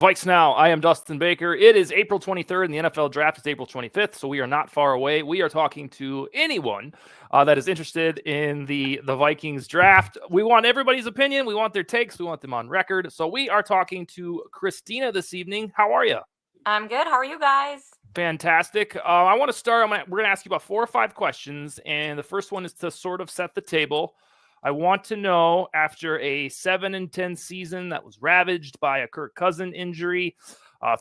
VikesNow. I am Dustin Baker. It is April 23rd, and the NFL draft is April 25th, so we are not far away. We are talking to anyone that is interested in the Vikings draft. We want everybody's opinion. We want their takes. We want them on record. So we are talking to Christina this evening. How are you? I'm good. How are you guys? Fantastic. I want to start. We're going to ask you about 4 or 5 questions, and the first one is to sort of set the table. I want to know, after a 7-10 season that was ravaged by a Kirk Cousins injury,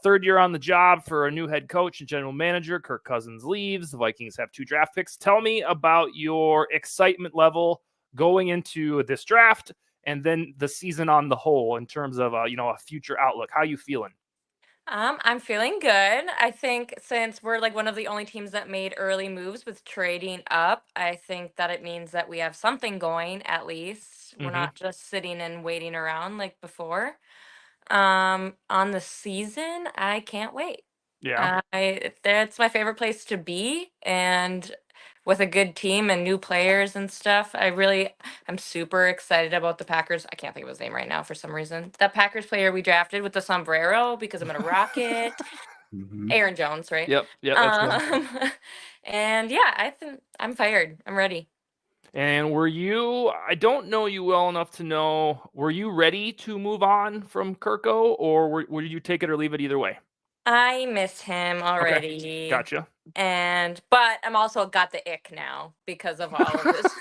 third year on the job for a new head coach and general manager, Kirk Cousins leaves. The Vikings have 2 draft picks. Tell me about your excitement level going into this draft and then the season on the whole in terms of a future outlook. How you feeling? I'm feeling good. I think since we're like one of the only teams that made early moves with trading up, I think that it means that we have something going at least. We're Mm-hmm. not just sitting and waiting around like before. On the season, I can't wait. Yeah. That's my favorite place to be, and with a good team and new players and stuff, I'm super excited about the Packers. I can't think of his name right now for some reason. That Packers player we drafted with the sombrero because I'm gonna rock it. Mhm. Aaron Jones, right? Yep. That's good. And yeah, I think I'm fired. I'm ready. And I don't know you well enough to know, were you ready to move on from Kirko, or would you take it or leave it either way? I miss him Okay. already. Gotcha. But I'm also got the ick now because of all of this.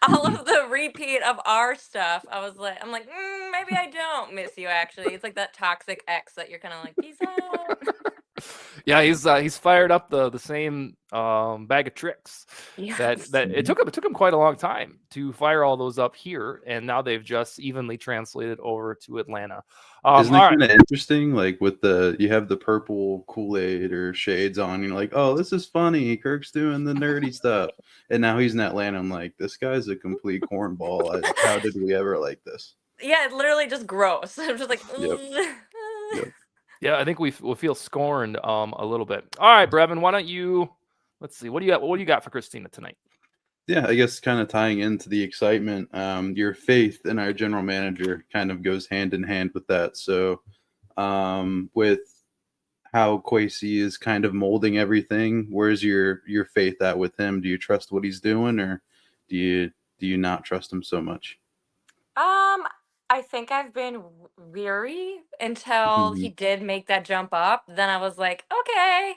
All of the repeat of our stuff. I'm like, maybe I don't miss you actually. It's like that toxic ex that you're kind of like, peace out. Yeah, he's fired up the same bag of tricks that Yes. it took him quite a long time to fire all those up here, and now they've just evenly translated over to Atlanta. Isn't All it right. kind of interesting? Like with you have the purple Kool-Aid or shades on, you're like, oh, this is funny. Kirk's doing the nerdy stuff, and now he's in Atlanta. I'm like, this guy's a complete cornball. How did we ever like this? Yeah, it's literally just gross. I'm just like, Yep. "Ugh." Yep. Yeah, I think we feel scorned a little bit. All right, Brevin, why don't you? Let's see. What do you got for Christina tonight? Yeah, I guess kind of tying into the excitement, your faith in our general manager kind of goes hand in hand with that. So, with how Kwesi is kind of molding everything, where's your faith at with him? Do you trust what he's doing, or do you not trust him so much? Um, I think I've been weary until he Mhm. did make that jump up. Then I was like, okay,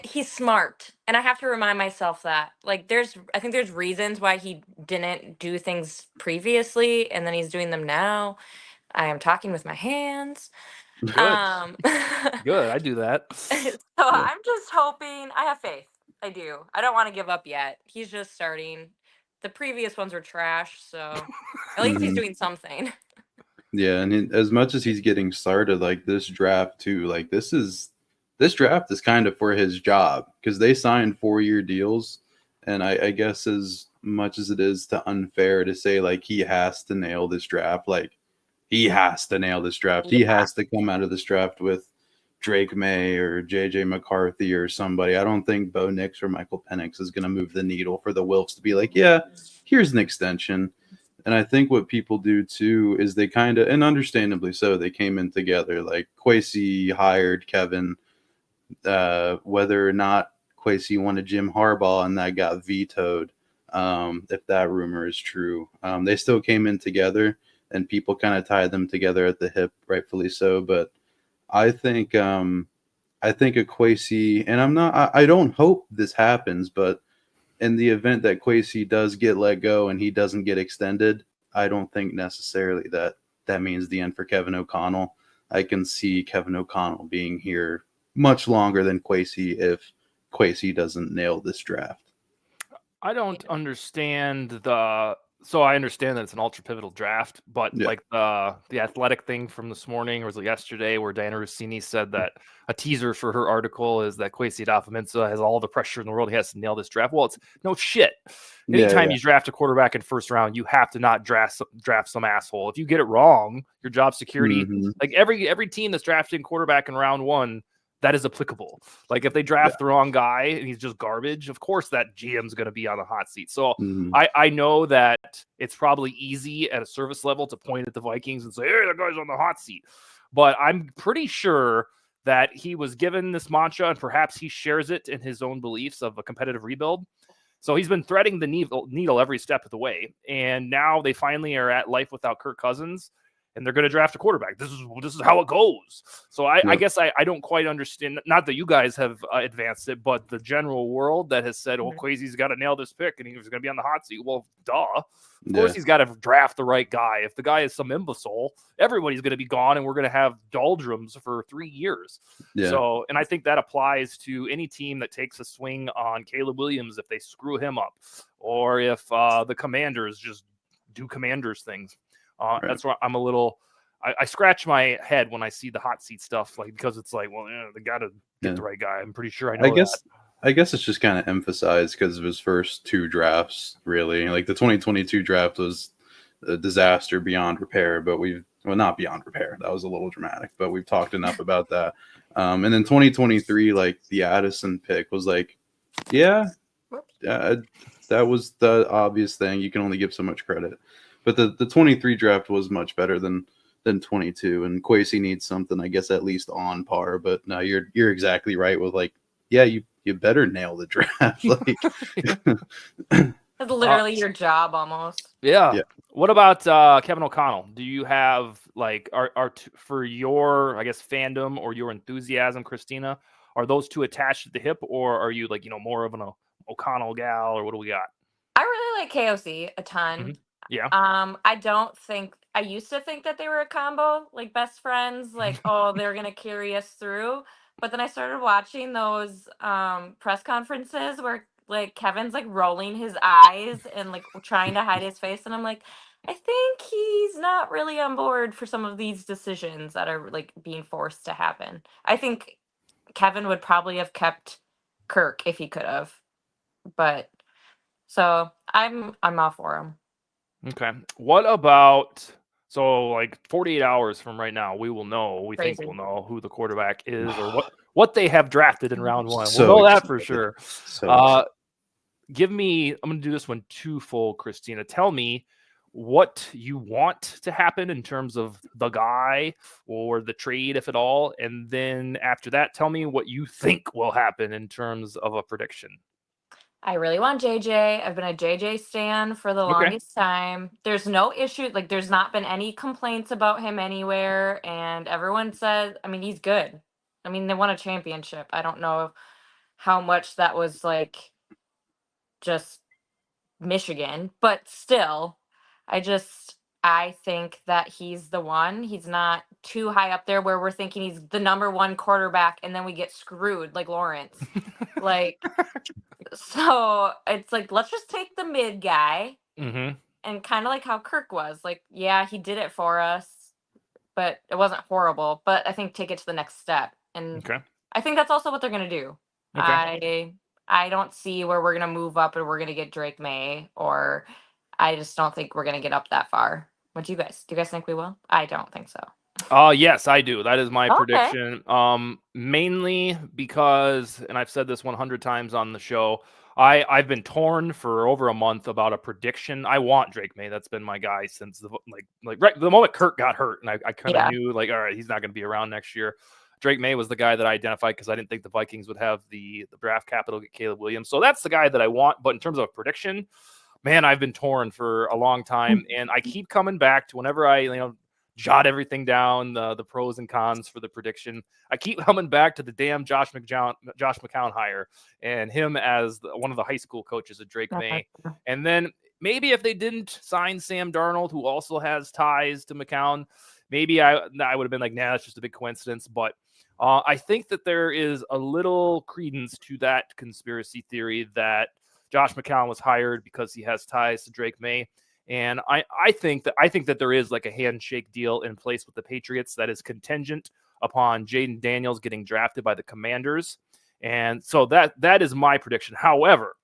he's smart, and I have to remind myself that. Like, I think there's reasons why he didn't do things previously, and then he's doing them now. I am talking with my hands. Good, So good. I do that. Yeah. I'm just hoping. I have faith. I do. I don't want to give up yet. He's just starting. The previous ones were trash, so at least he's Mhm. doing something. Yeah, and as much as he's getting started, like this draft too, like this draft is kind of for his job because they signed 4-year deals, and I guess as much as it is to unfair to say like he has to nail this draft, like he has to nail this draft. He Yeah. has to come out of this draft with Drake May or JJ McCarthy or somebody. I don't think Bo Nix or Michael Penix is going to move the needle for the Wilfs to be like, yeah, here's an extension. And I think what people do too is they kind of, and understandably so, they came in together. Like Kwesi hired Kevin, whether or not Kwesi wanted Jim Harbaugh and that got vetoed, if that rumor is true. They still came in together and people kind of tied them together at the hip, rightfully so. But I think, I think a Kwesi, and I don't hope this happens, but in the event that Kwesi does get let go and he doesn't get extended, I don't think necessarily that means the end for Kevin O'Connell. I can see Kevin O'Connell being here much longer than Kwesi if Kwesi doesn't nail this draft. I don't understand the. So I understand that it's an ultra pivotal draft, but Yeah. like the athletic thing from this morning, or was it yesterday, where Diana Rossini said that a teaser for her article is that Kwesi Adofo-Mensah has all the pressure in the world. He has to nail this draft. Well, it's no shit. Yeah, Anytime yeah. you draft a quarterback in first round, you have to not draft some asshole. If you get it wrong, your job security. Hmm. Like every team that's drafting quarterback in round 1, that is applicable. Like if they draft the wrong guy and he's just garbage, of course that GM's going to be on the hot seat. So I know that it's probably easy at a service level to point at the Vikings and say, hey, that guy's on the hot seat. But I'm pretty sure that he was given this mantra, and perhaps he shares it in his own beliefs of a competitive rebuild. So he's been threading the needle every step of the way. And now they finally are at life without Kirk Cousins, and they're going to draft a quarterback. This is how it goes. So I guess I don't quite understand. Not that you guys have advanced it, but the general world that has said, oh, Kwesi's got to nail this pick, and he's going to be on the hot seat. Well, duh. Of course he's got to draft the right guy. If the guy is some imbecile, everybody's going to be gone, and we're going to have doldrums for 3 years. Yeah. So, and I think that applies to any team that takes a swing on Caleb Williams if they screw him up, or if the Commanders just do Commanders things. That's why I'm a little. I scratch my head when I see the hot seat stuff, like because it's like, well, they got to get the right guy. I'm pretty sure I know that. I guess it's just kind of emphasized because of his first 2 drafts, really. Like the 2022 draft was a disaster beyond repair, but not beyond repair. That was a little dramatic, but we've talked enough about that. And then 2023, like the Addison pick was like, that was the obvious thing. You can only give so much credit. But the 23 draft was much better than 22, and Kwesi needs something, I guess, at least on par. But no, you're exactly right with like, you better nail the draft. Like, that's literally your job almost. Yeah. What about Kevin O'Connell? Do you have like for your, I guess, fandom or your enthusiasm, Christina? Are those 2 attached at the hip, or are you like more of an O'Connell gal, or what do we got? I really like KOC a ton. Mm-hmm. Yeah. I used to think that they were a combo, like best friends, like, oh, they're going to carry us through. But then I started watching those press conferences where like Kevin's like rolling his eyes and like trying to hide his face. And I'm like, I think he's not really on board for some of these decisions that are like being forced to happen. I think Kevin would probably have kept Kirk if he could have. But so I'm all for him. Okay. What about, so like 48 hours from right now, we will know, we think we'll know who the quarterback is or what they have drafted in round 1. We'll know that for sure. I'm going to do this one twofold, Christina. Tell me what you want to happen in terms of the guy or the trade, if at all. And then after that, tell me what you think will happen in terms of a prediction. I really want JJ. I've been a JJ stan for the longest time. There's no issue. Like, there's not been any complaints about him anywhere. And everyone says, I mean, he's good. I mean, they won a championship. I don't know how much that was like just Michigan, but still, I think that he's the one. He's not too high up there where we're thinking he's the number 1 quarterback and then we get screwed like Lawrence. Like, so it's like, let's just take the mid guy and kind of like how Kirk was. Like, yeah, he did it for us, but it wasn't horrible. But I think take it to the next step. And I think that's also what they're going to do. I don't see where we're going to move up and we're going to get Drake May, or I just don't think we're going to get up that far. What do you guys think we will? I don't think so. Yes, I do. That is my prediction. Mainly because, and I've said this 100 times on the show, I've been torn for over a month about a prediction. I want Drake May. That's been my guy since the moment Kirk got hurt, and I kind of knew like, all right, he's not going to be around next year. Drake May was the guy that I identified because I didn't think the Vikings would have the draft capital to get Caleb Williams. So that's the guy that I want. But in terms of a prediction, man, I've been torn for a long time, and I keep coming back to whenever I jot everything down, the pros and cons for the prediction. I keep coming back to the damn Josh McCown hire and him as one of the high school coaches at Drake May. And then maybe if they didn't sign Sam Darnold, who also has ties to McCown, maybe I would have been like, nah, that's just a big coincidence. But I think that there is a little credence to that conspiracy theory that Josh McCown was hired because he has ties to Drake May. And I think that there is like a handshake deal in place with the Patriots that is contingent upon Jaden Daniels getting drafted by the Commanders. And so that is my prediction. However,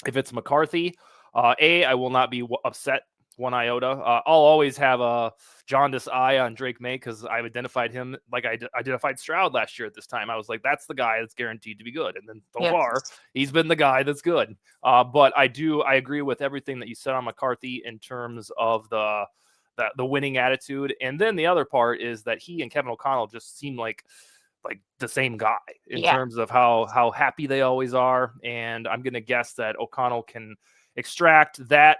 if it's McCarthy, I will not be upset one iota. I'll always have a jaundiced eye on Drake May because I identified him like I identified Stroud last year at this time. I was like, that's the guy that's guaranteed to be good. And then so far, he's been the guy that's good. But I agree with everything that you said on McCarthy in terms of the winning attitude. And then the other part is that he and Kevin O'Connell just seem like the same guy in terms of how happy they always are. And I'm going to guess that O'Connell can extract that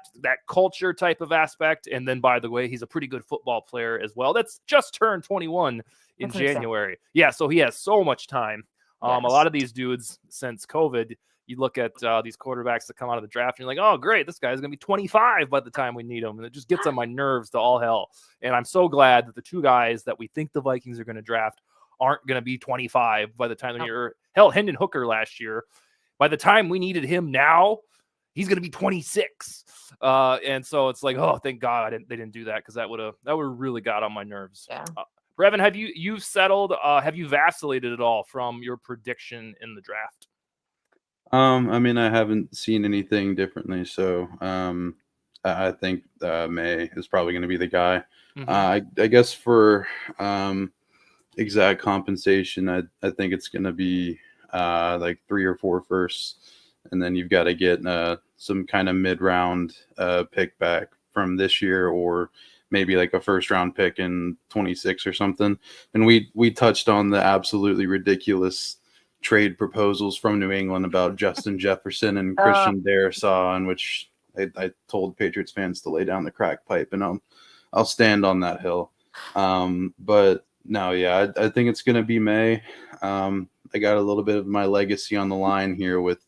culture type of aspect. And then, by the way, he's a pretty good football player as well. That's just turned 21 in January. Yeah. So he has so much time. A lot of these dudes since COVID, you look at these quarterbacks that come out of the draft and you're like, oh, great, this guy's going to be 25 by the time we need him. And it just gets on my nerves to all hell. And I'm so glad that the two guys that we think the Vikings are going to draft aren't going to be 25 by the time they're here. Hell, Hendon Hooker last year, by the time we needed him now, he's going to be 26. And so it's like, oh, thank God they didn't do that, because that would have really got on my nerves. Yeah. Brevin, have you settled? Have you vacillated at all from your prediction in the draft? I mean, I haven't seen anything differently, so I think May is probably going to be the guy. I guess for exact compensation, I think it's going to be like 3 or 4 firsts, and then you've got to get some kind of mid-round pick back from this year, or maybe like a first-round pick in 26 or something. And we touched on the absolutely ridiculous trade proposals from New England about Justin Jefferson and Christian Darrisaw, in which I told Patriots fans to lay down the crack pipe, and I'll stand on that hill. But no, yeah, I think it's going to be May. I got a little bit of my legacy on the line here with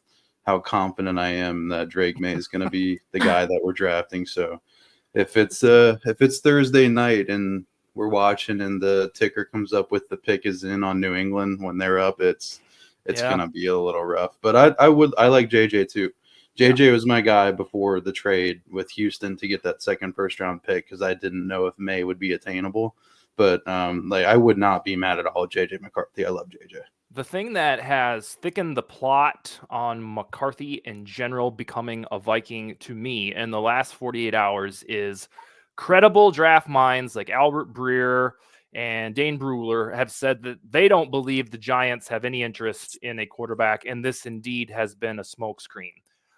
how confident I am that Drake May is going to be the guy that we're drafting. So if it's Thursday night and we're watching and the ticker comes up with the pick is in on New England when they're up, it's going to be a little rough. But I like JJ too. JJ was my guy before the trade with Houston to get that second first round pick, because I didn't know if May would be attainable. But I would not be mad at all JJ McCarthy. I love JJ. The thing that has thickened the plot on McCarthy in general becoming a Viking to me in the last 48 hours is credible draft minds like Albert Breer and Dane Bruler have said that they don't believe the Giants have any interest in a quarterback, and this indeed has been a smokescreen.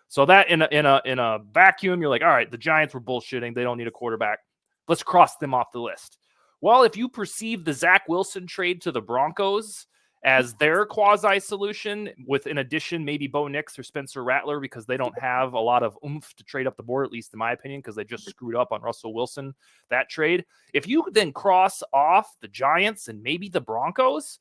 So that in a vacuum, you're like, all right, the Giants were bullshitting. They don't need a quarterback. Let's cross them off the list. Well, if you perceive the Zach Wilson trade to the Broncos as their quasi solution, with in addition maybe Bo Nix or Spencer Rattler, because they don't have a lot of oomph to trade up the board, at least in my opinion, because they just screwed up on Russell Wilson, that trade. If you then cross off the Giants and maybe the Broncos,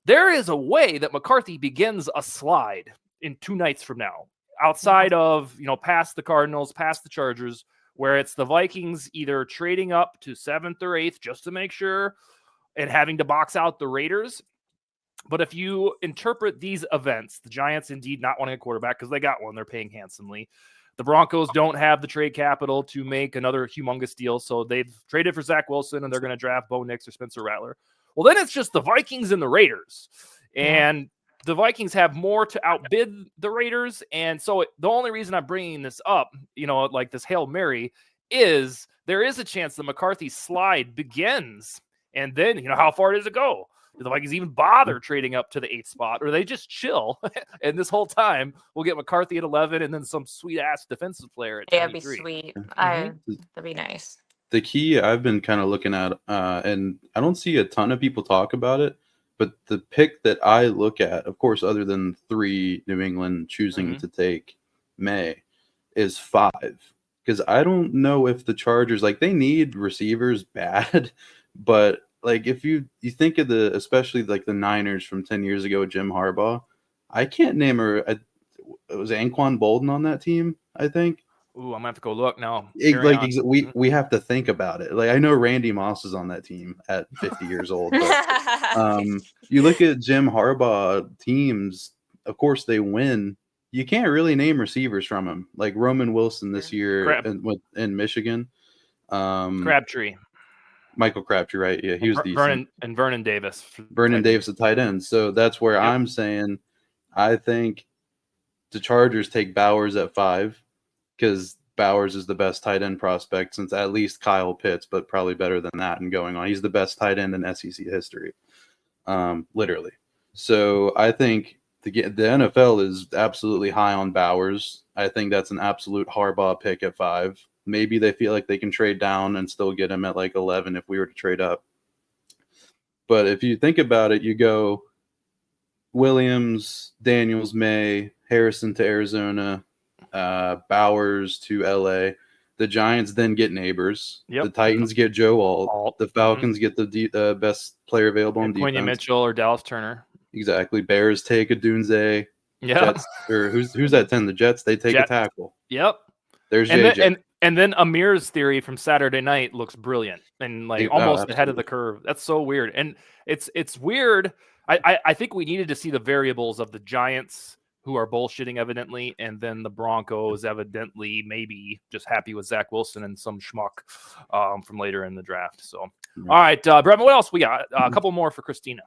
there is a way that McCarthy begins a slide in 2 nights from now, outside of, past the Cardinals, past the Chargers, where it's the Vikings either trading up to 7th or 8th just to make sure and having to box out the Raiders. But if you interpret these events, the Giants indeed not wanting a quarterback because they got one, they're paying handsomely. The Broncos don't have the trade capital to make another humongous deal, so they've traded for Zach Wilson and they're going to draft Bo Nix or Spencer Rattler. Well, then it's just the Vikings and the Raiders. And the Vikings have more to outbid the Raiders. And so the only reason I'm bringing this up, like this Hail Mary, is there is a chance the McCarthy slide begins. And then, how far does it go? Do the Vikings even bother trading up to the 8th spot, or they just chill? And this whole time we'll get McCarthy at 11 and then some sweet ass defensive player at 23. That'd be sweet. That'd be nice. The key I've been kind of looking at, and I don't see a ton of people talk about it, but the pick that I look at, of course, other than 3 New England choosing to take May, is 5. Because I don't know if the Chargers, they need receivers bad, but if you think of especially the Niners from 10 years ago with Jim Harbaugh, I can't name it was Anquan Bolden on that team, I think. Ooh, I'm gonna have to go look now. We have to think about it. I know Randy Moss is on that team at 50 years old. But, you look at Jim Harbaugh teams, of course they win. You can't really name receivers from him, like Roman Wilson this year in Michigan. Crabtree. Michael Crabtree, right? Yeah, he was decent. Vernon Davis. Vernon Davis, the tight end. So that's where I'm saying I think the Chargers take Bowers at 5, because Bowers is the best tight end prospect since at least Kyle Pitts, but probably better than that and going on. He's the best tight end in SEC history, literally. So I think the NFL is absolutely high on Bowers. I think that's an absolute Harbaugh pick at 5. Maybe they feel like they can trade down and still get him at like 11 if we were to trade up. But if you think about it, you go Williams, Daniels, May, Harrison to Arizona, Bowers to LA. The Giants then get Neighbors. Yep. The Titans get Joe Alt. The Falcons get the best player available on defense. Quinn Mitchell or Dallas Turner. Exactly. Bears take a Dunze. Yeah. Jets, or who's at 10? The Jets. They take a tackle. Yep. There's JJ. And then Amir's theory from Saturday night looks brilliant and like almost ahead of the curve. That's so weird. And it's weird. I think we needed to see the variables of the Giants, who are bullshitting evidently, and then the Broncos evidently maybe just happy with Zach Wilson and some schmuck from later in the draft. So, all right, Brevin, what else we got? A couple more for Christina.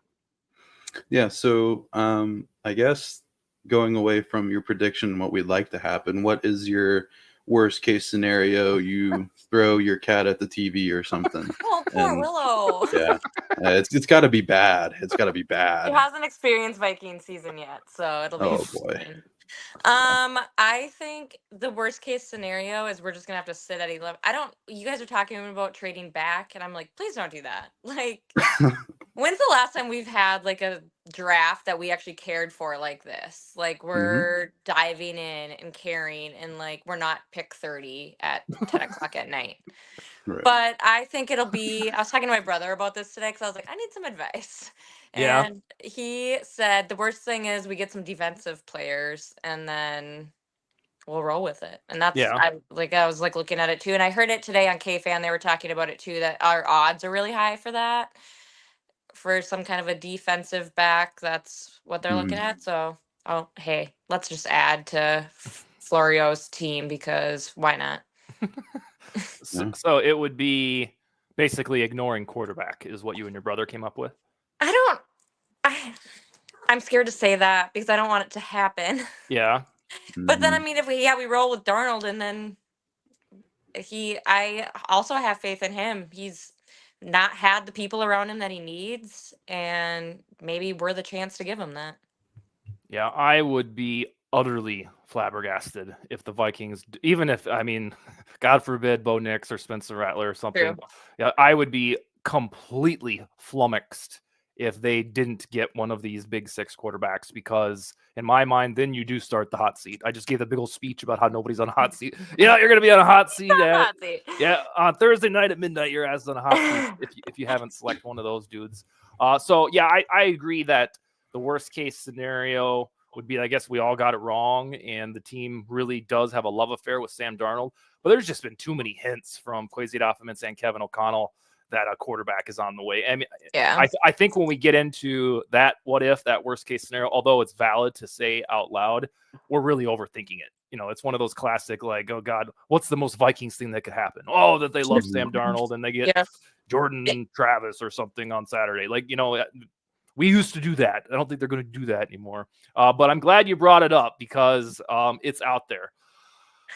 Yeah, so I guess going away from your prediction, what we'd like to happen, what is your worst case scenario? You throw your cat at the TV or something. Oh, poor Willow. Yeah, it's got to be bad. It's got to be bad. He hasn't experienced Viking season yet, so it'll be. Oh boy. Fun. I think the worst case scenario is we're just gonna have to sit at 11. You guys are talking about trading back, and I'm like, please don't do that. Like, when's the last time we've had like a draft that we actually cared for like this? Like, we're diving in and caring, and like we're not pick 30 at 10 o'clock at night. Right. But I think it'll be. I was talking to my brother about this today because I was like, I need some advice. Yeah. And he said the worst thing is we get some defensive players and then we'll roll with it. And that's I was like looking at it too. And I heard it today on K-Fan. They were talking about it too, that our odds are really high for that. For some kind of a defensive back. That's what they're looking at. So hey, let's just add to Florio's team because why not? So it would be basically ignoring quarterback is what you and your brother came up with. I'm scared to say that because I don't want it to happen. Yeah. But then, I mean, if we roll with Darnold and then I also have faith in him. He's not had the people around him that he needs, and maybe we're the chance to give him that. Yeah, I would be utterly flabbergasted if the Vikings, even if, I mean, God forbid, Bo Nix or Spencer Rattler or something. True. Yeah, I would be completely flummoxed if they didn't get one of these big 6 quarterbacks, because in my mind, then you do start the hot seat. I just gave a big old speech about how nobody's on a hot seat. Yeah, you're going to be on a hot seat. Yeah, on Thursday night at midnight, your ass is on a hot seat if you haven't selected one of those dudes. So, yeah, I agree that the worst case scenario would be, I guess we all got it wrong, and the team really does have a love affair with Sam Darnold. But there's just been too many hints from Kwesi Adofferman and Kevin O'Connell that a quarterback is on the way. I mean, yeah. I think when we get into that what if, that worst case scenario, although it's valid to say out loud, we're really overthinking it. You know, it's one of those classic, like, oh God, what's the most Vikings thing that could happen? Oh, that they love Sam Darnold and they get Jordan Travis or something on Saturday. Like, you know, we used to do that. I don't think they're going to do that anymore. But I'm glad you brought it up because it's out there.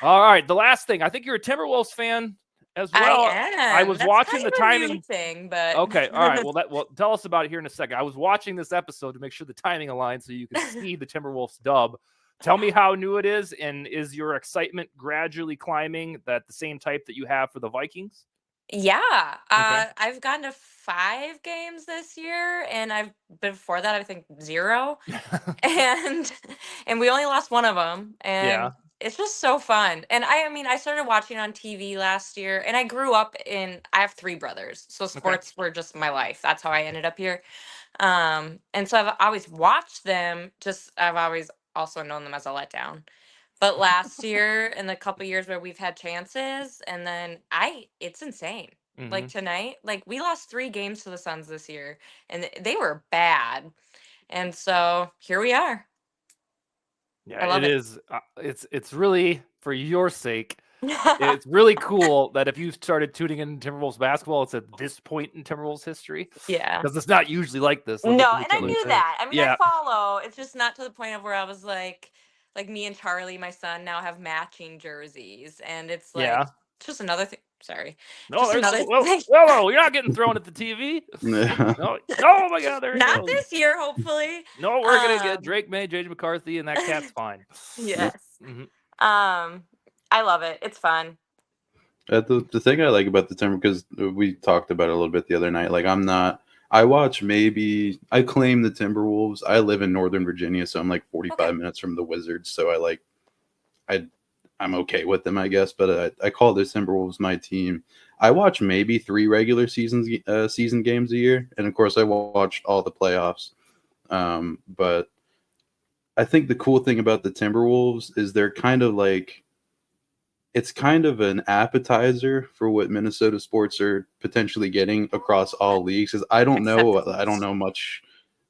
All right. The last thing, I think you're a Timberwolves fan as well. I was watching the timing thing, but okay. All right. Well, tell us about it here in a second. I was watching this episode to make sure the timing aligned so you could see the Timberwolves dub. Tell me how new it is, and is your excitement gradually climbing that the same type that you have for the Vikings? Yeah. I've gone to 5 games this year, and before that I think 0. and we only lost one of them. And it's just so fun. And I mean, I started watching on TV last year, and I grew up I have 3 brothers. So sports were just my life. That's how I ended up here. And so I've always watched them. I've always also known them as a letdown. But last year and the couple years where we've had chances, and then it's insane. Mm-hmm. Like tonight, like we lost 3 games to the Suns this year, and they were bad. And so here we are. Yeah, it is. It's really, for your sake, it's really cool that if you started tuning in Timberwolves basketball, it's at this point in Timberwolves history. Yeah. Because it's not usually like this. No, and I knew that. I mean, I follow. It's just not to the point of where I was like like me and Charlie, my son, now have matching jerseys, and it's like Yeah. just another thing. Sorry, No, just there's another thing. whoa, you're not getting thrown at the TV. Yeah. No, oh my God, there he Not goes. this year, hopefully. No, we're gonna get Drake May, JJ McCarthy, and that cat's fine. Yes. Mhm. I love it. It's fun. The thing I like about the Timber, because we talked about it a little bit the other night, like I claim the Timberwolves. I live in Northern Virginia, so I'm like 45 minutes from the Wizards. So I'm okay with them, I guess. But I call the Timberwolves my team. I watch maybe 3 regular season games a year, and of course I watched all the playoffs. But I think the cool thing about the Timberwolves is they're kind of like, it's kind of an appetizer for what Minnesota sports are potentially getting across all leagues. Because I don't know much.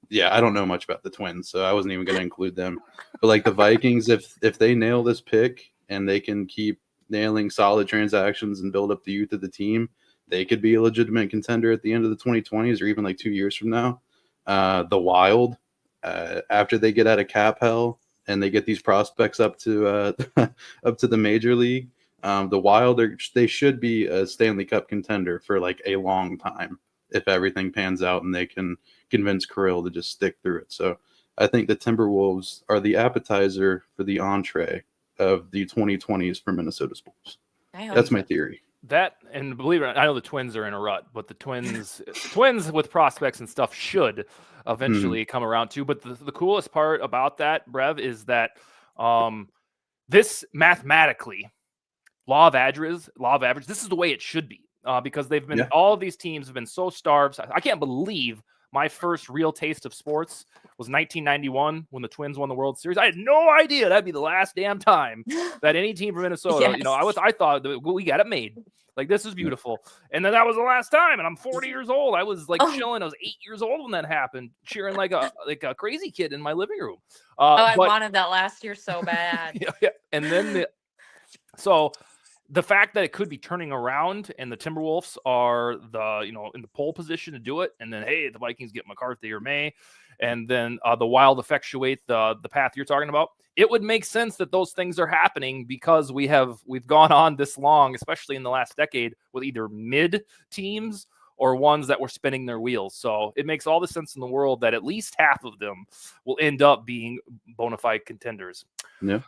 Yeah, I don't know much about the Twins, so I wasn't even going to include them. But like the Vikings, if they nail this pick and they can keep nailing solid transactions and build up the youth of the team, they could be a legitimate contender at the end of the 2020s or even like 2 years from now. The Wild, after they get out of cap hell and they get these prospects up to up to the major league, the Wild, they should be a Stanley Cup contender for like a long time if everything pans out and they can convince Kirill to just stick through it. So I think the Timberwolves are the appetizer for the entree of the 2020s for Minnesota sports. That's my theory. That, and believe it or not, I know the Twins are in a rut, but the Twins with prospects and stuff should eventually come around too. But the coolest part about that, Brev, is that this mathematically, law of averages, this is the way it should be. Because they've been, all of these teams have been so starved. I can't believe my first real taste of sports was 1991 when the Twins won the World Series. I had no idea that'd be the last damn time that any team from Minnesota, I thought we got it made. Like, this is beautiful. And then that was the last time. And I'm 40 years old. I was like chilling. I was 8 years old when that happened, cheering like a crazy kid in my living room. I wanted that last year so bad. Yeah. And then the fact that it could be turning around and the Timberwolves are in the pole position to do it, and then hey, the Vikings get McCarthy or May, and then the Wild effectuate the path you're talking about, it would make sense that those things are happening because we've gone on this long, especially in the last decade, with either mid teams or ones that were spinning their wheels. So it makes all the sense in the world that at least half of them will end up being bona fide contenders. Yeah.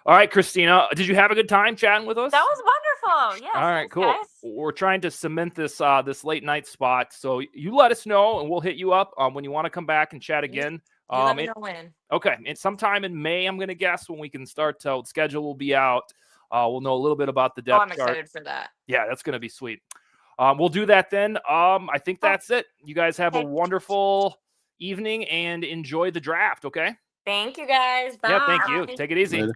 All right, Christina, did you have a good time chatting with us? That was wonderful. Yes. All right, cool. Guys. We're trying to cement this late night spot, so you let us know, and we'll hit you up when you want to come back and chat again. You let me know when. Okay, it's sometime in May, I'm going to guess, when we can start. The schedule will be out. We'll know a little bit about the depth chart. I'm excited for that. Yeah, that's going to be sweet. We'll do that then. I think that's it. You guys have a wonderful evening and enjoy the draft, okay? Thank you, guys. Bye. Yeah, thank you. Take it easy. Later.